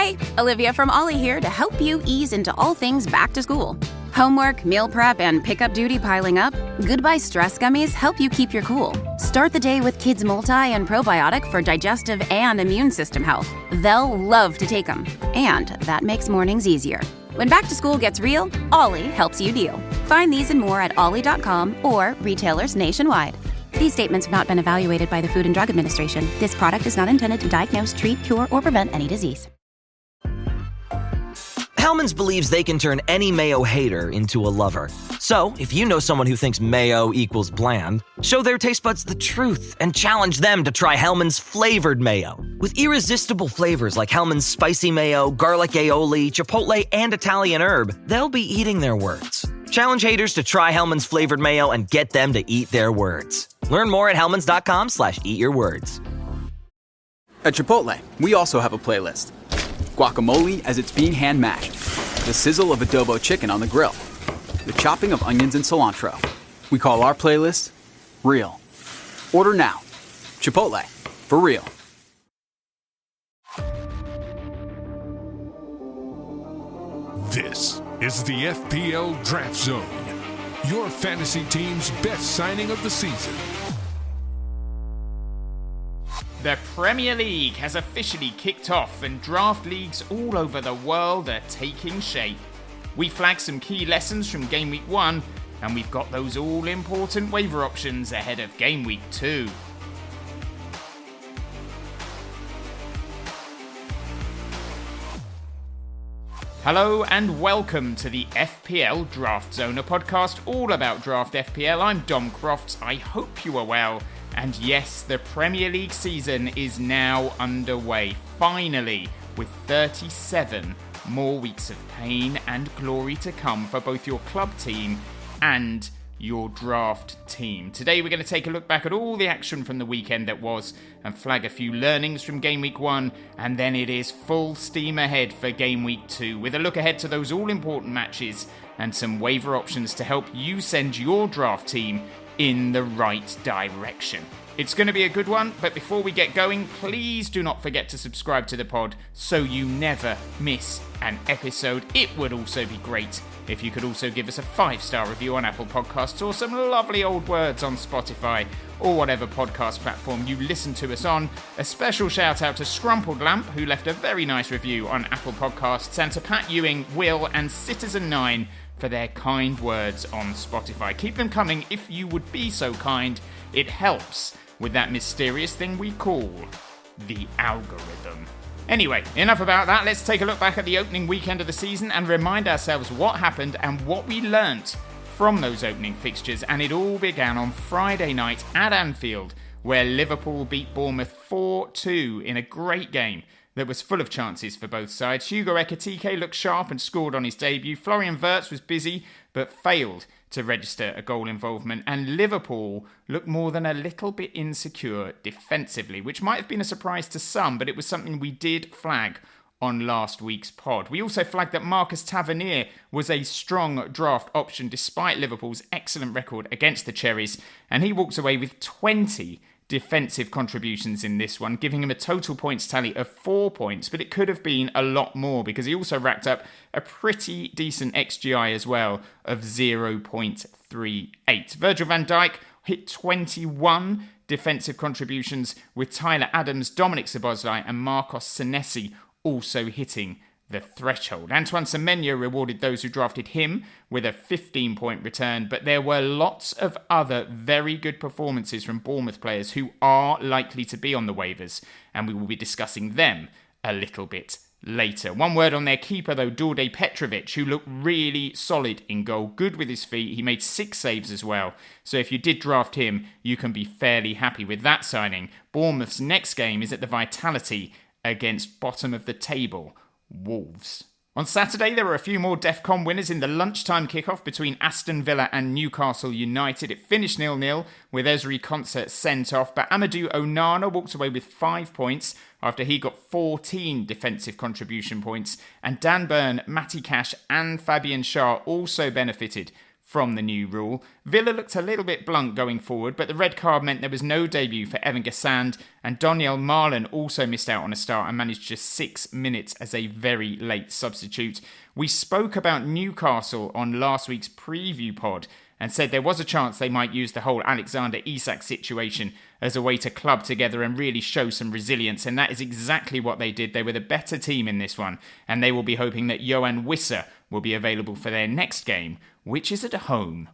Hey, Olivia from Ollie here to help you ease into all things back to school. Homework, meal prep, and pickup duty piling up? Goodbye Stress Gummies help you keep your cool. Start the day with Kids Multi and Probiotic for digestive and immune system health. They'll love to take them, and that makes mornings easier. When back to school gets real, Ollie helps you deal. Find these and more at ollie.com or retailers nationwide. These statements have not been evaluated by the Food and Drug Administration. This product is not intended to diagnose, treat, cure, or prevent any disease. Hellmann's believes they can turn any mayo hater into a lover. So, if you know someone who thinks mayo equals bland, show their taste buds the truth and challenge them to try Hellmann's flavored mayo. With irresistible flavors like Hellmann's spicy mayo, garlic aioli, chipotle, and Italian herb, they'll be eating their words. Challenge haters to try Hellmann's flavored mayo and get them to eat their words. Learn more at hellmanns.com/eatyourwords. At Chipotle, we also have a playlist. Guacamole as it's being hand-mashed, the sizzle of adobo chicken on the grill, the chopping of onions and cilantro. We call our playlist Real. Order now. Chipotle, for real. This is the FPL Draft Zone, your fantasy team's best signing of the season. The Premier League has officially kicked off and draft leagues all over the world are taking shape. We flagged some key lessons from Gameweek 1 and we've got those all-important waiver options ahead of Gameweek 2. Hello and welcome to the FPL Draft Zone, a podcast all about Draft FPL. I'm Dom Crofts, I hope you are well. And yes, the Premier League season is now underway, finally, with 37 more weeks of pain and glory to come for both your club team and your draft team. Today we're going to take a look back at all the action from the weekend that was and flag a few learnings from Game Week 1, and then it is full steam ahead for Game Week 2 with a look ahead to those all-important matches and some waiver options to help you send your draft team in the right direction. It's going to be a good one, but before we get going, please do not forget to subscribe to the pod so you never miss an episode. It would also be great if you could also give us a 5-star review on Apple Podcasts or some lovely old words on Spotify or whatever podcast platform you listen to us on. A special shout out to Scrumpled Lamp, who left a very nice review on Apple Podcasts, and to Pat Ewing, Will, and Citizen9 for their kind words on Spotify. Keep them coming if you would be so kind. It helps with that mysterious thing we call the algorithm. Anyway, enough about that. Let's take a look back at the opening weekend of the season and remind ourselves what happened and what we learnt from those opening fixtures. And it all began on Friday night at Anfield, where Liverpool beat Bournemouth 4-2 in a great game that was full of chances for both sides. Hugo Ekitike looked sharp and scored on his debut. Florian Wirtz was busy but failed to register a goal involvement. And Liverpool looked more than a little bit insecure defensively, which might have been a surprise to some, but it was something we did flag on last week's pod. We also flagged that Marcus Tavernier was a strong draft option despite Liverpool's excellent record against the Cherries, and he walks away with 20 defensive contributions in this one, giving him a total points tally of 4 points, but it could have been a lot more because he also racked up a pretty decent XGI as well of 0.38. Virgil van Dijk hit 21 defensive contributions, with Tyler Adams, Dominic Szoboszlai and Marcos Senesi also hitting the threshold. Antoine Semenyo rewarded those who drafted him with a 15-point return, but there were lots of other very good performances from Bournemouth players who are likely to be on the waivers, and we will be discussing them a little bit later. One word on their keeper though, Đorđe Petrovic, who looked really solid in goal, good with his feet. He made 6 saves as well, so if you did draft him, you can be fairly happy with that signing. Bournemouth's next game is at the Vitality against bottom of the table Wolves. On Saturday, there were a few more DEFCON winners in the lunchtime kickoff between Aston Villa and Newcastle United. It finished 0-0 with Ezri Konsa sent off, but Amadou Onana walked away with 5 points after he got 14 defensive contribution points, and Dan Burn, Matty Cash and Fabian Schär also benefited from the new rule. Villa looked a little bit blunt going forward, but the red card meant there was no debut for Evan Gassand, and Daniel Marlon also missed out on a start and managed just 6 minutes as a very late substitute. We spoke about Newcastle on last week's preview pod and said there was a chance they might use the whole Alexander Isak situation as a way to club together and really show some resilience, and that is exactly what they did. They were the better team in this one, and they will be hoping that Johan Wissa will be available for their next game, which is at home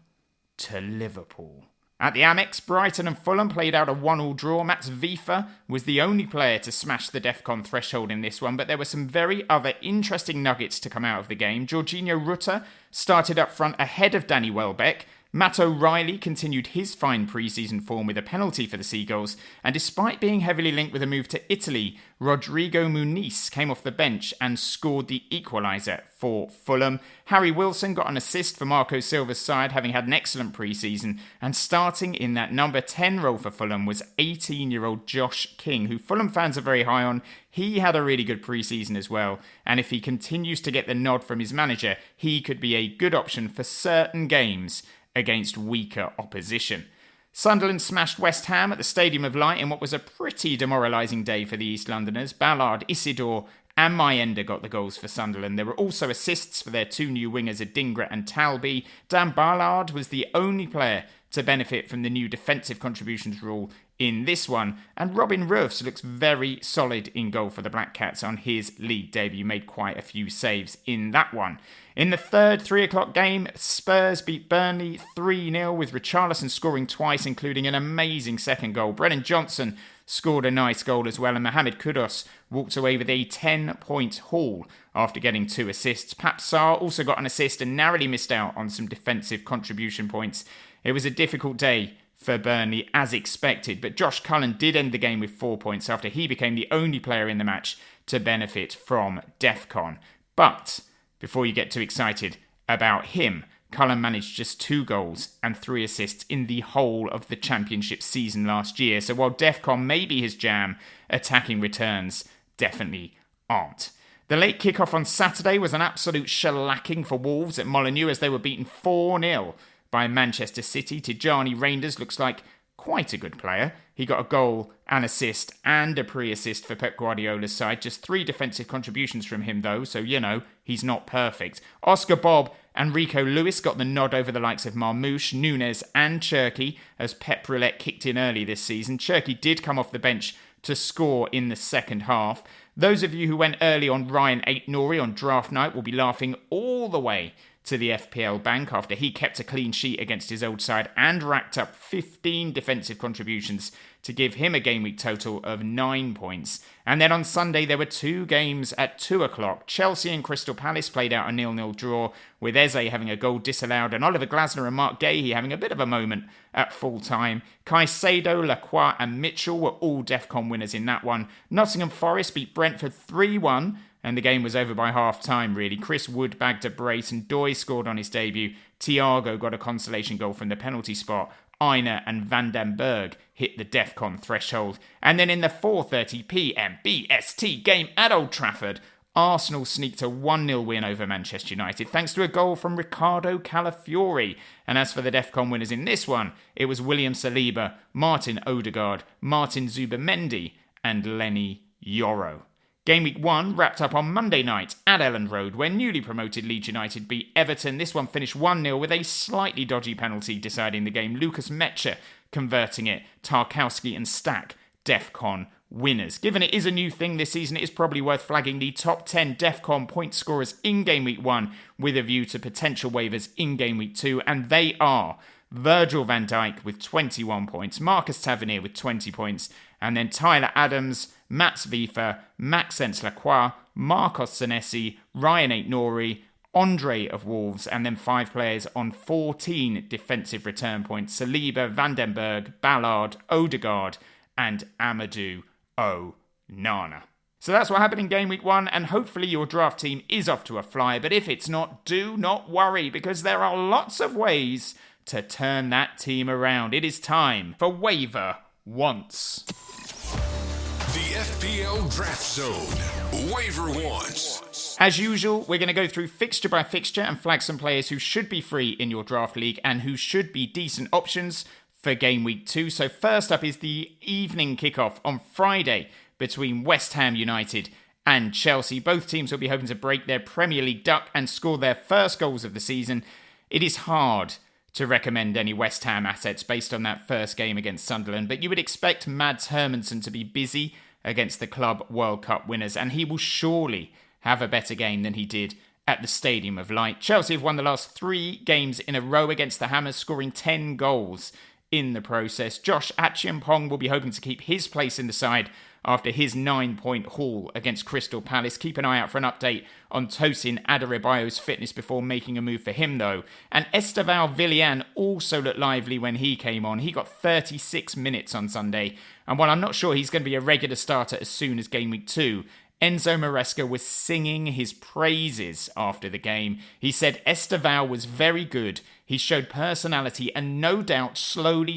to Liverpool. At the Amex, Brighton and Fulham played out a 1-1 draw. Mats Wiefer was the only player to smash the DEFCON threshold in this one, but there were some very other interesting nuggets to come out of the game. Jorginho Rutter started up front ahead of Danny Welbeck. Matt O'Reilly continued his fine pre-season form with a penalty for the Seagulls, and despite being heavily linked with a move to Italy, Rodrigo Muniz came off the bench and scored the equaliser for Fulham. Harry Wilson got an assist for Marco Silva's side, having had an excellent pre-season, and starting in that number 10 role for Fulham was 18-year-old Josh King, who Fulham fans are very high on. He had a really good pre-season as well, and if he continues to get the nod from his manager, he could be a good option for certain games against weaker opposition. Sunderland smashed West Ham at the Stadium of Light in what was a pretty demoralising day for the East Londoners. Ballard, Isidore and Mayenda got the goals for Sunderland. There were also assists for their two new wingers, Adingra and Talby. Dan Ballard was the only player to benefit from the new defensive contributions rule in this one, and Robin Roofs looks very solid in goal for the Black Cats on his league debut, made quite a few saves in that one. In the third 3 o'clock game, Spurs beat Burnley 3-0 with Richarlison scoring twice, including an amazing second goal. Brennan Johnson scored a nice goal as well, and Mohamed Kudus walked away with a 10-point haul after getting 2 assists. Pap Sarr also got an assist and narrowly missed out on some defensive contribution points. It was a difficult day for Burnley as expected, but Josh Cullen did end the game with 4 points after he became the only player in the match to benefit from DEFCON. But before you get too excited about him, Cullen managed just 2 goals and 3 assists in the whole of the championship season last year. So while DEFCON may be his jam, attacking returns definitely aren't. The late kickoff on Saturday was an absolute shellacking for Wolves at Molineux as they were beaten 4-0 by Manchester City. Tijani Reinders looks like quite a good player. He got a goal, an assist and a pre-assist for Pep Guardiola's side. Just 3 defensive contributions from him though, so he's not perfect. Oscar Bob and Rico Lewis got the nod over the likes of Marmouche, Nunes and Cherki as Pep Roulette kicked in early this season. Cherki did come off the bench to score in the second half. Those of you who went early on Ryan Aït-Nouri on draft night will be laughing all the way to the FPL bank after he kept a clean sheet against his old side and racked up 15 defensive contributions to give him a game week total of 9 points. And then on Sunday there were 2 games at 2 o'clock. Chelsea and Crystal Palace played out a 0-0 draw, with Eze having a goal disallowed and Oliver Glasner and Mark Gahey having a bit of a moment at full time. Caicedo, Lacroix and Mitchell were all DEFCON winners in that one. Nottingham Forest beat Brentford 3-1. And the game was over by half-time, really. Chris Wood bagged a brace and Doy scored on his debut. Thiago got a consolation goal from the penalty spot. Aina and Van den Berg hit the DEFCON threshold. And then in the 4:30pm BST game at Old Trafford, Arsenal sneaked a 1-0 win over Manchester United thanks to a goal from Ricardo Calafiori. And as for the DEFCON winners in this one, it was William Saliba, Martin Odegaard, Martin Zubimendi and Lenny Yoro. Game Week 1 wrapped up on Monday night at Elland Road, where newly promoted Leeds United beat Everton. This one finished 1-0 with a slightly dodgy penalty deciding the game. Lucas Metzger converting it. Tarkowski and Stack, DEFCON winners. Given it is a new thing this season, it is probably worth flagging the top 10 DEFCON point scorers in Game Week 1 with a view to potential waivers in Game Week 2, and they are Virgil van Dijk with 21 points, Marcus Tavernier with 20 points, and then Tyler Adams, Mats Wiefer, Maxence Lacroix, Marcos Senesi, Ryan Aït-Nouri, Andre of Wolves, and then 5 players on 14 defensive return points: Saliba, Van den Berg, Ballard, Odegaard, and Amadou Onana. So that's what happened in Game Week 1, and hopefully your draft team is off to a flyer, but if it's not, do not worry, because there are lots of ways to turn that team around. It is time for Waiver Once. The FPL Draft Zone Waiver Wants. As usual, we're going to go through fixture by fixture and flag some players who should be free in your draft league and who should be decent options for Game Week 2. So first up is the evening kickoff on Friday between West Ham United and Chelsea. Both teams will be hoping to break their Premier League duck and score their first goals of the season. It is hard to recommend any West Ham assets based on that first game against Sunderland, but you would expect Mads Hermansen to be busy against the Club World Cup winners, and he will surely have a better game than he did at the Stadium of Light. Chelsea have won the last 3 games in a row against the Hammers, scoring 10 goals in the process. Josh Achiampong will be hoping to keep his place in the side after his 9-point haul against Crystal Palace. Keep an eye out for an update on Tosin Adarabioyo's fitness before making a move for him, though. And Esteval Villian also looked lively when he came on. He got 36 minutes on Sunday, and while I'm not sure he's going to be a regular starter as soon as Game Week 2, Enzo Maresca was singing his praises after the game. He said Esteval was very good. He showed personality, and no doubt, slowly,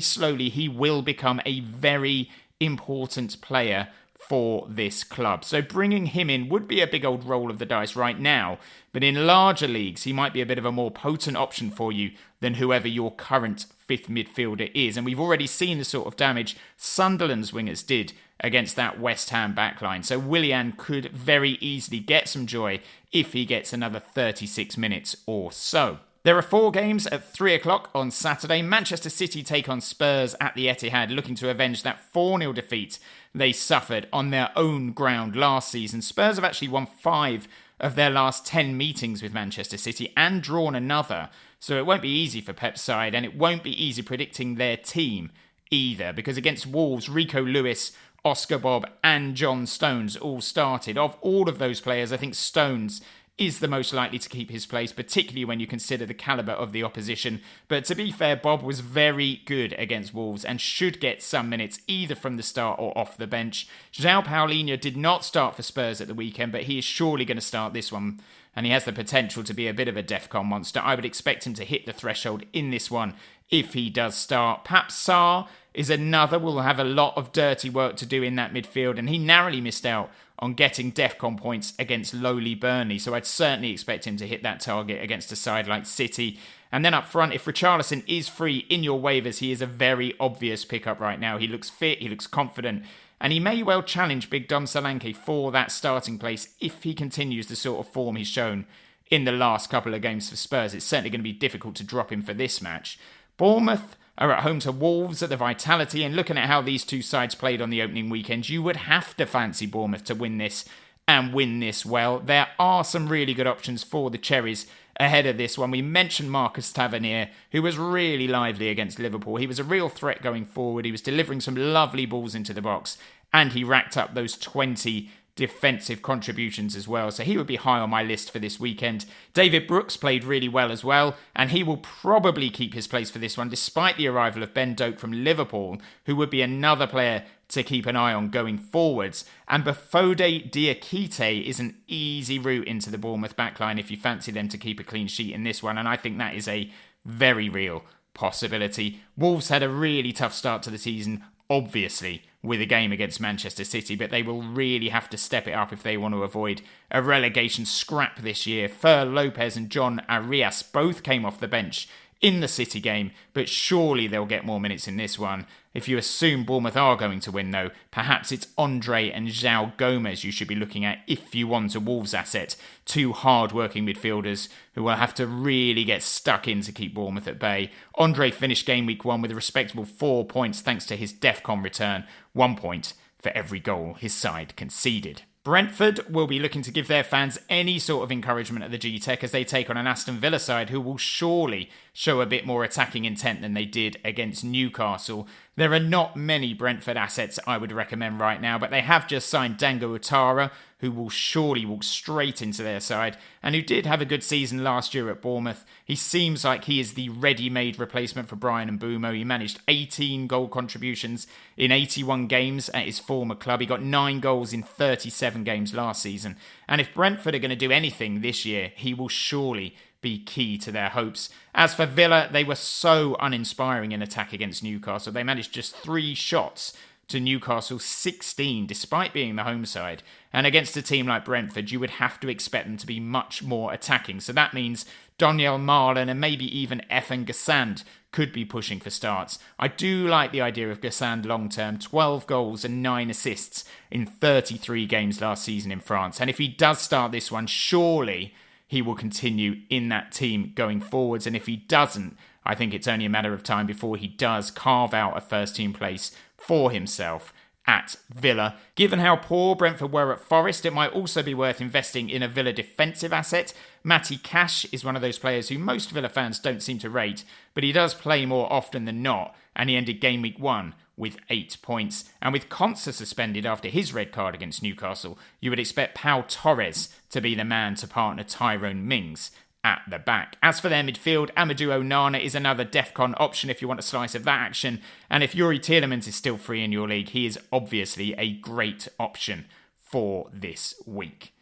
he will become a very important player for this club. So bringing him in would be a big old roll of the dice right now, but in larger leagues, he might be a bit of a more potent option for you than whoever your current 5th midfielder is. And we've already seen the sort of damage Sunderland's wingers did against that West Ham backline. So Willian could very easily get some joy if he gets another 36 minutes or so. There are 4 games at 3 o'clock on Saturday. Manchester City take on Spurs at the Etihad, looking to avenge that 4-0 defeat they suffered on their own ground last season. Spurs have actually won 5 of their last 10 meetings with Manchester City and drawn another. So it won't be easy for Pep's side, and it won't be easy predicting their team either, because against Wolves, Rico Lewis, Oscar Bob and John Stones all started. Of all of those players, I think Stones is the most likely to keep his place, particularly when you consider the calibre of the opposition. But to be fair, Bob was very good against Wolves and should get some minutes either from the start or off the bench. João Paulinho did not start for Spurs at the weekend, but he is surely going to start this one, and he has the potential to be a bit of a DEFCON monster. I would expect him to hit the threshold in this one if he does start. Pap Sarr is another, will have a lot of dirty work to do in that midfield, and he narrowly missed out on getting DEFCON points against lowly Burnley, so I'd certainly expect him to hit that target against a side like City. And then up front, if Richarlison is free in your waivers, he is a very obvious pickup right now. He looks fit, he looks confident, and he may well challenge Big Dom Solanke for that starting place if he continues the sort of form he's shown in the last couple of games for Spurs. It's certainly going to be difficult to drop him for this match. Bournemouth are at home to Wolves at the Vitality, and looking at how these two sides played on the opening weekend, you would have to fancy Bournemouth to win this and win this well. There are some really good options for the Cherries ahead of this one. We mentioned Marcus Tavernier, who was really lively against Liverpool. He was a real threat going forward. He was delivering some lovely balls into the box, and he racked up those 20 defensive contributions as well, so he would be high on my list for this weekend. David Brooks played really well as well, and he will probably keep his place for this one despite the arrival of Ben Doak from Liverpool, who would be another player to keep an eye on going forwards. And Bafode Diakite is an easy route into the Bournemouth backline if you fancy them to keep a clean sheet in this one, and I think that is a very real possibility. Wolves had a really tough start to the season, obviously, with a game against Manchester City, but they will really have to step it up if they want to avoid a relegation scrap this year. Fer Lopez and John Arias both came off the bench in the City game, but surely they'll get more minutes in this one. If you assume Bournemouth are going to win, though, perhaps it's Andre and João Gomez you should be looking at if you want a Wolves asset. 2 hard-working midfielders who will have to really get stuck in to keep Bournemouth at bay. Andre finished game week 1 with a respectable 4 points thanks to his DEFCON return. 1 point for every goal his side conceded. Brentford will be looking to give their fans any sort of encouragement at the G-Tech as they take on an Aston Villa side who will surely show a bit more attacking intent than they did against Newcastle. There are not many Brentford assets I would recommend right now, but they have just signed Dango Ouattara, who will surely walk straight into their side, and who did have a good season last year at Bournemouth. He seems like he is the ready-made replacement for Brian Mbeumo. He managed 18 goal contributions in 81 games at his former club. He got 9 goals in 37 games last season. And if Brentford are going to do anything this year, he will surely be key to their hopes. As for Villa, they were so uninspiring in attack against Newcastle. They managed just 3 shots to Newcastle's 16, despite being the home side. And against a team like Brentford, you would have to expect them to be much more attacking. So that means Daniel Marlon and maybe even Efan Gassand could be pushing for starts. I do like the idea of Gassand long-term, 12 goals and 9 assists in 33 games last season in France. And if he does start this one, surely he will continue in that team going forwards. And if he doesn't, I think it's only a matter of time before he does carve out a first-team place for himself at Villa. Given how poor Brentford were at Forest, it might also be worth investing in a Villa defensive asset. Matty Cash is one of those players who most Villa fans don't seem to rate, but he does play more often than not, and he ended game week 1 with 8 points. And with Konsa suspended after his red card against Newcastle, you would expect Pau Torres to be the man to partner Tyrone Mings at the back. As for their midfield, Amadou Onana is another DEFCON option if you want a slice of that action. And if Yuri Tielemans is still free in your league, he is obviously a great option for this week.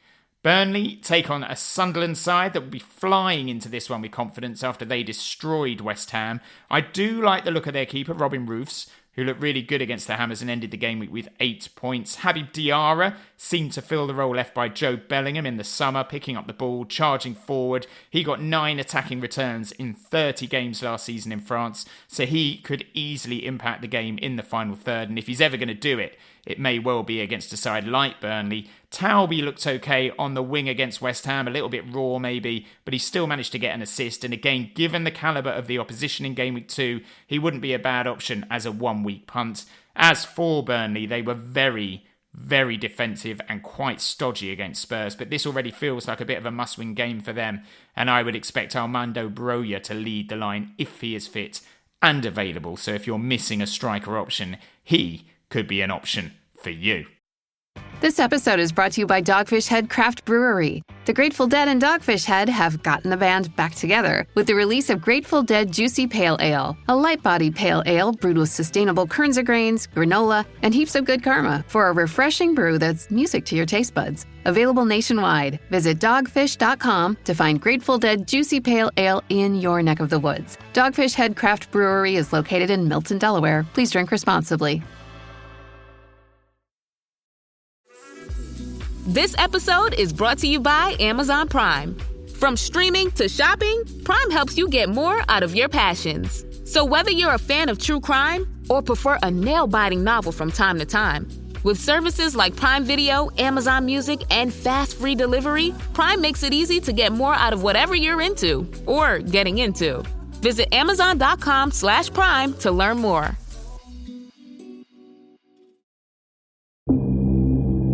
Burnley take on a Sunderland side that will be flying into this one with confidence after they destroyed West Ham. I do like the look of their keeper, Robin Roofs, who looked really good against the Hammers and ended the game week with 8 points. Habib Diarra seemed to fill the role left by Joe Bellingham in the summer, picking up the ball, charging forward. He got 9 attacking returns in 30 games last season in France, so he could easily impact the game in the final third, and if he's ever going to do it, it may well be against a side like Burnley. Talby looked okay on the wing against West Ham, a little bit raw maybe, but he still managed to get an assist. And again, given the calibre of the opposition in game week 2, he wouldn't be a bad option as a one-week punt. As for Burnley, they were very, very defensive and quite stodgy against Spurs, but this already feels like a bit of a must-win game for them, and I would expect Armando Broja to lead the line if he is fit and available. So if you're missing a striker option, he could be an option for you. This episode is brought to you by Dogfish Head Craft Brewery. The Grateful Dead and Dogfish Head have gotten the band back together with the release of Grateful Dead Juicy Pale Ale, a light-bodied pale ale brewed with sustainable Kernza grains, granola, and heaps of good karma for a refreshing brew that's music to your taste buds. Available nationwide. Visit dogfish.com to find Grateful Dead Juicy Pale Ale in your neck of the woods. Dogfish Head Craft Brewery is located in Milton, Delaware. Please drink responsibly. This episode is brought to you by Amazon Prime. From streaming to shopping, Prime helps you get more out of your passions. So whether you're a fan of true crime or prefer a nail-biting novel from time to time, with services like Prime Video, Amazon Music, and fast free delivery, Prime makes it easy to get more out of whatever you're into or getting into. Visit Amazon.com/Prime to learn more.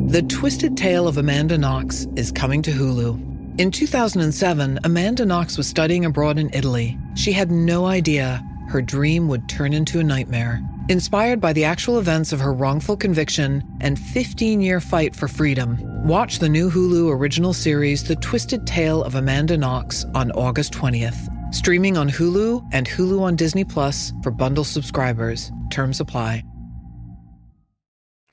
The Twisted Tale of Amanda Knox is coming to Hulu. In 2007, Amanda Knox was studying abroad in Italy. She had no idea her dream would turn into a nightmare. Inspired by the actual events of her wrongful conviction and 15-year fight for freedom, watch the new Hulu original series, The Twisted Tale of Amanda Knox, on August 20th. Streaming on Hulu and Hulu on Disney Plus for bundle subscribers. Terms apply.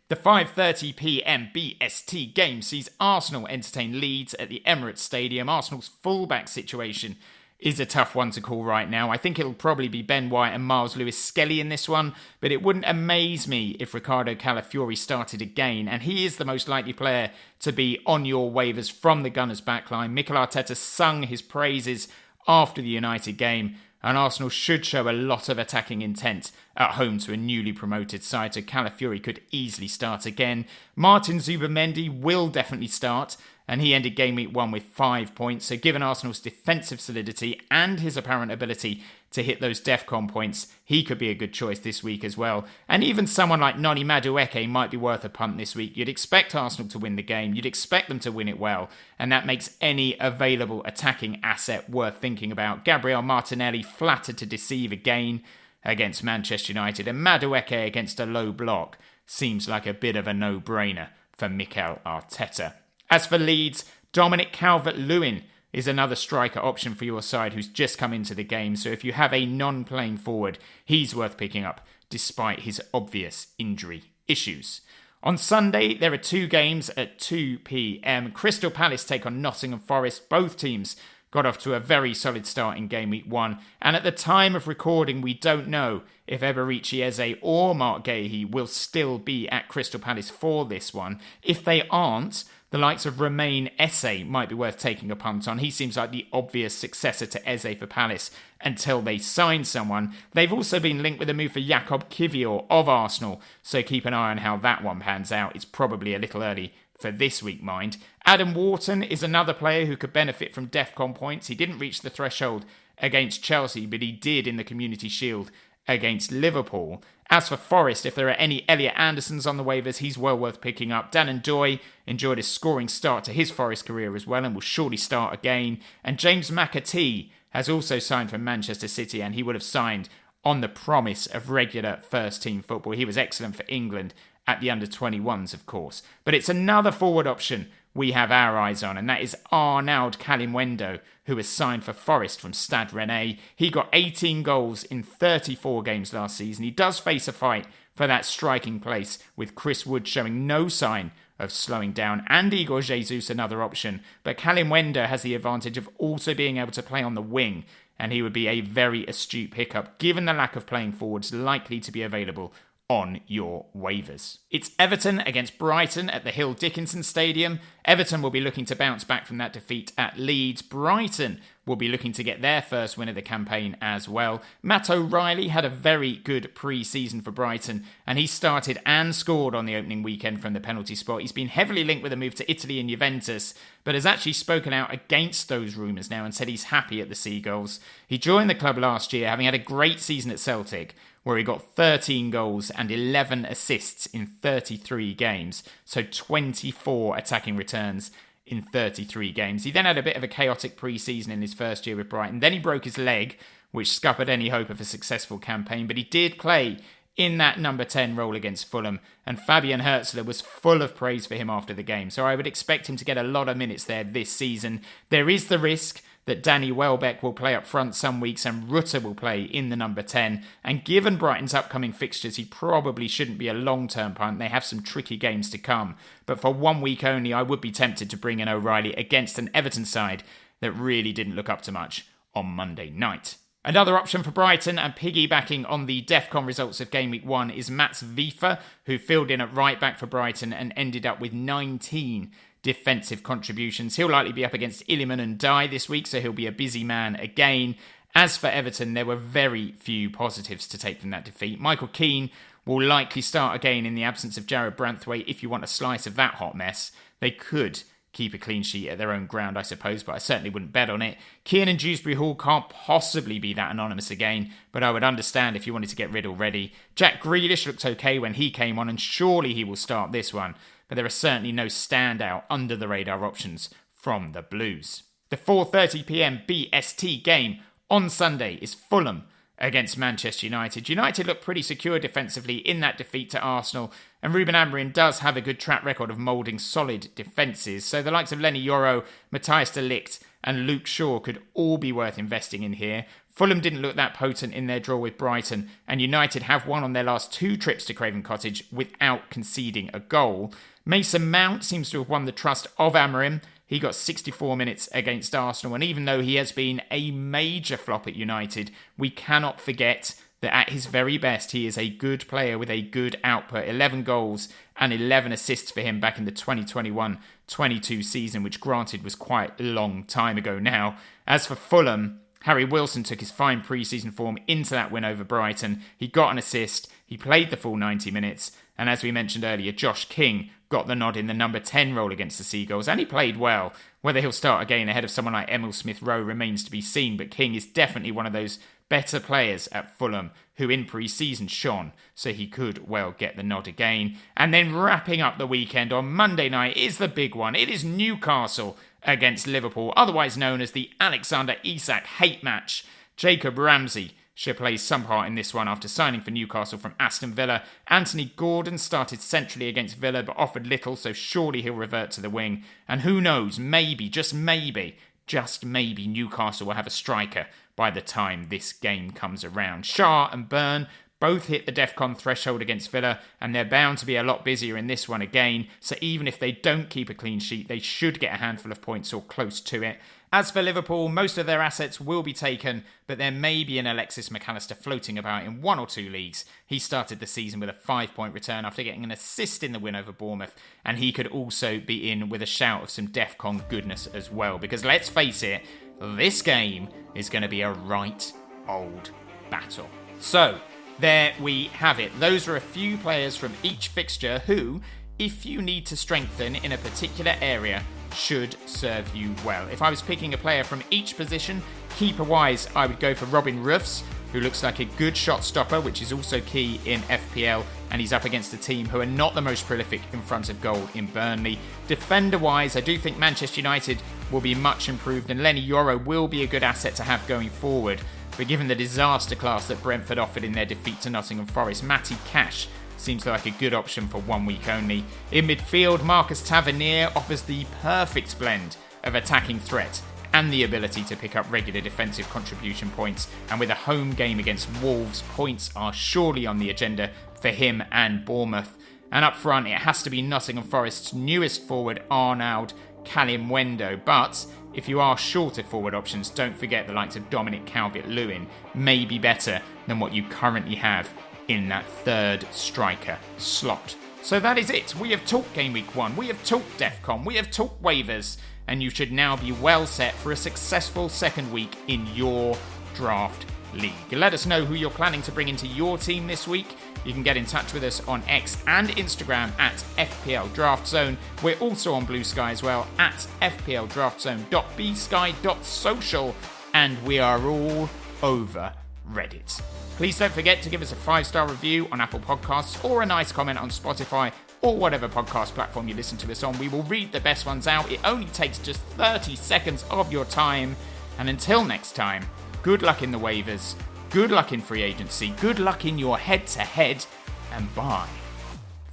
The 5:30 p.m. BST game sees Arsenal entertain Leeds at the Emirates Stadium. Arsenal's fullback situation is a tough one to call right now. I think it'll probably be Ben White and Miles Lewis-Skelly in this one, but it wouldn't amaze me if Ricardo Calafiori started again, and he is the most likely player to be on your waivers from the Gunners' backline. Mikel Arteta sung his praises after the United game, and Arsenal should show a lot of attacking intent at home to a newly promoted side, so Calafiori could easily start again. Martin Zubimendi will definitely start, and he ended game week 1 with 5 points, so given Arsenal's defensive solidity and his apparent ability to hit those DEFCON points, he could be a good choice this week as well. And even someone like Noni Madueke might be worth a punt this week. You'd expect Arsenal to win the game, you'd expect them to win it well, and that makes any available attacking asset worth thinking about. Gabriel Martinelli flattered to deceive again against Manchester United, and Madueke against a low block seems like a bit of a no-brainer for Mikel Arteta. As for Leeds, Dominic Calvert-Lewin is another striker option for your side who's just come into the game, so if you have a non-playing forward, he's worth picking up despite his obvious injury issues. On Sunday, there are 2 games at 2 p.m. Crystal Palace take on Nottingham Forest. Both teams got off to a very solid start in Game Week 1, and at the time of recording we don't know if Eberechi Eze or Mark Gahey will still be at Crystal Palace for this one. If they aren't, the likes of Romain Esse might be worth taking a punt on. He seems like the obvious successor to Eze for Palace until they sign someone. They've also been linked with a move for Jakob Kivior of Arsenal, so keep an eye on how that one pans out. It's probably a little early for this week, mind. Adam Wharton is another player who could benefit from DEFCON points. He didn't reach the threshold against Chelsea, but he did in the Community Shield against Liverpool. As for Forest, if there are any Elliot Andersons on the waivers, he's well worth picking up. Dan Ndoye enjoyed a scoring start to his Forest career as well and will surely start again. And James McAtee has also signed for Manchester City, and he would have signed on the promise of regular first-team football. He was excellent for England at the under-21s, of course. But it's another forward option we have our eyes on, and that is Arnaud Kalimwendo, who has signed for Forest from Stade Rennais. He got 18 goals in 34 games last season. He does face a fight for that striking place, with Chris Wood showing no sign of slowing down, and Igor Jesus another option. But Kalimwendo has the advantage of also being able to play on the wing, and he would be a very astute pickup, given the lack of playing forwards likely to be available on your waivers. It's Everton against Brighton at the Hill Dickinson Stadium. Everton will be looking to bounce back from that defeat at Leeds. Brighton will be looking to get their first win of the campaign as well. Matt O'Reilly had a very good pre-season for Brighton, and he started and scored on the opening weekend from the penalty spot. He's been heavily linked with a move to Italy and Juventus, but has actually spoken out against those rumours now and said he's happy at the Seagulls. He joined the club last year, having had a great season at Celtic, where he got 13 goals and 11 assists in 33 games, so 24 attacking returns in 33 games. He then had a bit of a chaotic pre-season in his first year with Brighton. Then he broke his leg, which scuppered any hope of a successful campaign, but he did play in that number 10 role against Fulham, and Fabian Hertzler was full of praise for him after the game, so I would expect him to get a lot of minutes there this season. There is the risk that Danny Welbeck will play up front some weeks and Rutter will play in the number 10. And given Brighton's upcoming fixtures, he probably shouldn't be a long-term punt. They have some tricky games to come. But for 1 week only, I would be tempted to bring in O'Reilly against an Everton side that really didn't look up to much on Monday night. Another option for Brighton, and piggybacking on the DEFCON results of Game Week 1, is Mats Wiefer, who filled in at right back for Brighton and ended up with 19 defensive contributions. He'll likely be up against Iliman and Dye this week, so he'll be a busy man again. As for Everton, there were very few positives to take from that defeat. Michael Keane will likely start again in the absence of Jared Branthwaite if you want a slice of that hot mess. They could keep a clean sheet at their own ground, I suppose, but I certainly wouldn't bet on it. Kiernan Dewsbury Hall can't possibly be that anonymous again, but I would understand if you wanted to get rid already. Jack Grealish looked okay when he came on, and surely he will start this one, but there are certainly no standout under-the-radar options from the Blues. The 4:30pm BST game on Sunday is Fulham against Manchester United. United look pretty secure defensively in that defeat to Arsenal, and Ruben Amorim does have a good track record of moulding solid defences, so the likes of Lenny Yoro, Matthias de Ligt and Luke Shaw could all be worth investing in here. Fulham didn't look that potent in their draw with Brighton, and United have won on their last 2 trips to Craven Cottage without conceding a goal. Mason Mount seems to have won the trust of Amorim. He got 64 minutes against Arsenal, and even though he has been a major flop at United, we cannot forget that at his very best, he is a good player with a good output. 11 goals and 11 assists for him back in the 2021-22 season, which granted was quite a long time ago now. As for Fulham, Harry Wilson took his fine pre-season form into that win over Brighton. He got an assist, he played the full 90 minutes, and as we mentioned earlier, Josh King got the nod in the number 10 role against the Seagulls, and he played well. Whether he'll start again ahead of someone like Emil Smith-Rowe remains to be seen, but King is definitely one of those better players at Fulham who in pre-season shone, so he could well get the nod again. And then wrapping up the weekend on Monday night is the big one. It is Newcastle against Liverpool, otherwise known as the Alexander Isak hate match. Jacob Ramsey should play some part in this one after signing for Newcastle from Aston Villa. Anthony Gordon started centrally against Villa but offered little, so surely he'll revert to the wing. And who knows, maybe, just maybe, Newcastle will have a striker by the time this game comes around. Shah and Byrne both hit the DEFCON threshold against Villa, and they're bound to be a lot busier in this one again, so even if they don't keep a clean sheet, they should get a handful of points or close to it. As for Liverpool, most of their assets will be taken, but there may be an Alexis McAllister floating about in 1 or 2 leagues. He started the season with a 5-point return after getting an assist in the win over Bournemouth, and he could also be in with a shout of some DEFCON goodness as well, because let's face it, this game is going to be a right old battle. So, there we have it. Those are a few players from each fixture who, if you need to strengthen in a particular area, should serve you well. If I was picking a player from each position, keeper-wise, I would go for Robin Ruffs, who looks like a good shot stopper, which is also key in FPL, and he's up against a team who are not the most prolific in front of goal in Burnley. Defender-wise, I do think Manchester United will be much improved, and Lenny Yoro will be a good asset to have going forward. But given the disaster class that Brentford offered in their defeat to Nottingham Forest, Matty Cash seems like a good option for 1 week only. In midfield, Marcus Tavernier offers the perfect blend of attacking threat and the ability to pick up regular defensive contribution points, and with a home game against Wolves, points are surely on the agenda for him and Bournemouth. And up front, it has to be Nottingham Forest's newest forward, Arnaud Kalimwendo, but if you are short of forward options, don't forget the likes of Dominic Calvert-Lewin may be better than what you currently have in that third striker slot. So that is it. We have talked Game Week 1, we have talked DEFCON, we have talked waivers, and you should now be well set for a successful second week in your draft league. Let us know who you're planning to bring into your team this week. You can get in touch with us on X and Instagram at FPL Draft Zone. We're also on Blue Sky as well at fpldraftzone.bsky.social, and we are all over Reddit. Please don't forget to give us a 5-star review on Apple Podcasts or a nice comment on Spotify or whatever podcast platform you listen to us on. We will read the best ones out. It only takes just 30 seconds of your time. And until next time, good luck in the waivers, good luck in free agency, good luck in your head-to-head, and bye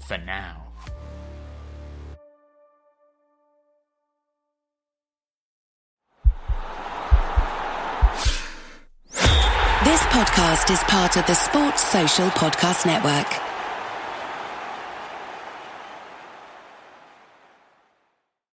for now. This podcast is part of the Sports Social Podcast Network.